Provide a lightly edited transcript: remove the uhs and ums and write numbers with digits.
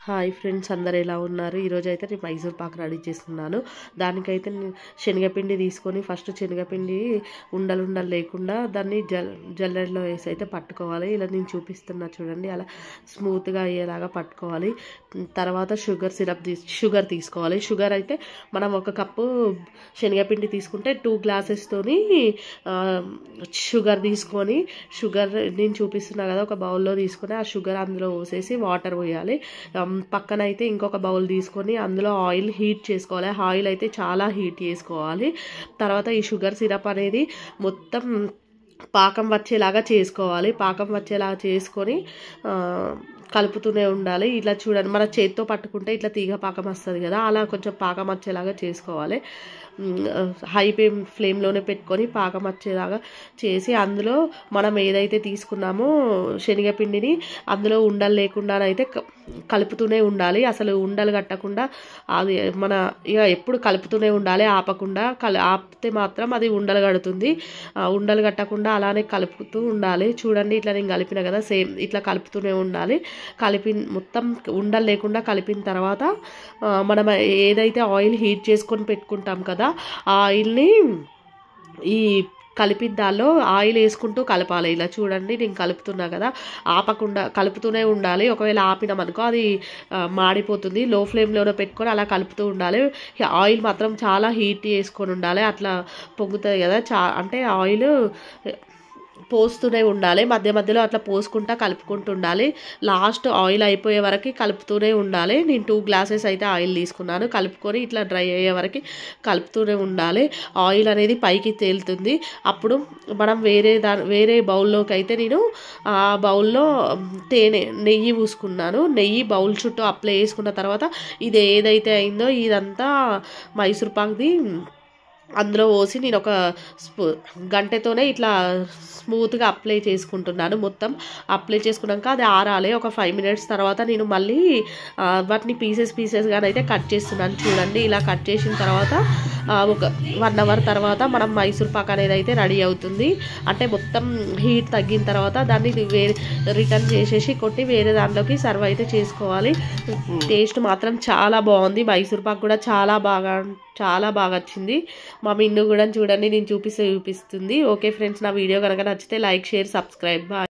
Hi friends, అందరు ఎలా ఉన్నారు? ఈరోజు అయితే నేను మైసూర్ పాక్ రెడీ చేస్తున్నాను. దానికైతే శనగపిండి తీసుకొని ఫస్ట్ శనగపిండి ఉండలు లేకుండా దాన్ని జల్లెడలో వేసి అయితే పట్టుకోవాలి. ఇలా నేను చూపిస్తున్నా చూడండి, అలా స్మూత్గా అయ్యేలాగా పట్టుకోవాలి. తర్వాత షుగర్ తీసుకోవాలి. షుగర్ అయితే మనం ఒక కప్పు శనగపిండి తీసుకుంటే 2 గ్లాసెస్తోని షుగర్ తీసుకొని, షుగర్ నేను చూపిస్తున్నా కదా, ఒక బౌల్లో తీసుకొని ఆ షుగర్ అందులో పోసేసి వాటర్ పోయాలి. పక్కన అయితే ఇంకొక బౌల్ తీసుకొని అందులో ఆయిల్ హీట్ చేసుకోవాలి. ఆయిల్ అయితే చాలా హీట్ చేసుకోవాలి. తర్వాత ఈ షుగర్ సిరప్ అనేది మొత్తం పాకం వచ్చేలాగా చేసుకోవాలి. పాకం వచ్చేలాగా చేసుకొని కలుపుతూనే ఉండాలి. ఇట్లా చూడండి, మన చేతితో పట్టుకుంటే ఇట్లా తీగ పాకం వస్తుంది కదా, అలా కొంచెం పాకం వచ్చేలాగా చేసుకోవాలి. హై ఫ్లేమ్లోనే పెట్టుకొని పాకం వచ్చేలాగా చేసి అందులో మనం ఏదైతే తీసుకున్నామో శనగపిండిని అందులో ఉండలు లేకుండానైతే కలుపుతూనే ఉండాలి. అసలు ఉండలు కట్టకుండా అది మన ఇక ఎప్పుడు కలుపుతూనే ఉండాలి, ఆపకుండా. ఆపితే మాత్రం అది ఉండలు కడుతుంది. ఉండలు కట్టకుండా అలానే కలుపుతూ ఉండాలి. చూడండి, ఇట్లా నేను కలిపిన కదా, సేమ్ ఇట్లా కలుపుతూనే ఉండాలి. మొత్తం ఉండలు లేకుండా కలిపిన తర్వాత మనం ఏదైతే ఆయిల్ హీట్ చేసుకొని పెట్టుకుంటాం కదా, ఆ ఆయిల్ని ఈ కలిపిన దానిలో ఆయిల్ వేసుకుంటూ కలపాలి. ఇలా చూడండి, నేను కలుపుతున్నా కదా, ఆపకుండా కలుపుతూనే ఉండాలి. ఒకవేళ ఆపినామనుకో అది మాడిపోతుంది. లో ఫ్లేమ్లోనే పెట్టుకొని అలా కలుపుతూ ఉండాలి. ఆయిల్ మాత్రం చాలా హీట్ చేసుకొని ఉండాలి. అట్లా పొంగుతుంది కదా, అంటే ఆయిల్ పోస్తూనే ఉండాలి. మధ్య మధ్యలో అట్లా పోసుకుంటా కలుపుకుంటూ ఉండాలి. లాస్ట్ ఆయిల్ అయిపోయే వరకు కలుపుతూనే ఉండాలి. నేను 2 గ్లాసెస్ అయితే ఆయిల్ తీసుకున్నాను. కలుపుకొని ఇట్లా డ్రై అయ్యే వరకు కలుపుతూనే ఉండాలి. ఆయిల్ అనేది పైకి తేలుతుంది. అప్పుడు మనం వేరే బౌల్లోకి అయితే నేను ఆ బౌల్లో నెయ్యి పూసుకున్నాను. నెయ్యి బౌల్ చుట్టూ అప్లై చేసుకున్న తర్వాత ఇది ఏదైతే అయిందో ఇదంతా మైసూర్ పాక్ది అందులో పోసి నేను ఒక గంటెతోనే ఇట్లా స్మూత్గా అప్లై చేసుకుంటున్నాను. మొత్తం అప్లై చేసుకున్నాక అది ఆరాలి. ఒక 5 మినిట్స్ తర్వాత నేను మళ్ళీ వాటిని పీసెస్గానైతే కట్ చేస్తున్నాను. చూడండి, ఇలా కట్ చేసిన తర్వాత ఒక 1 అవర్ తర్వాత మనం మైసూర్ పాక్ అనేది అయితే రెడీ అవుతుంది. అంటే మొత్తం హీట్ తగ్గిన తర్వాత దాన్ని రిటర్న్ చేసేసి కొట్టి వేరే దాంట్లోకి సర్వ్ అయితే చేసుకోవాలి. టేస్ట్ మాత్రం చాలా బాగుంది. మైసూర్ పాక్ కూడా చాలా బాగా వచ్చింది. మా మిన్ను కూడా చూడండి, నేను చూపిస్తుంది. ఓకే ఫ్రెండ్స్, నా వీడియో కనుక నచ్చితే లైక్, షేర్, సబ్స్క్రైబ్. బాయ్.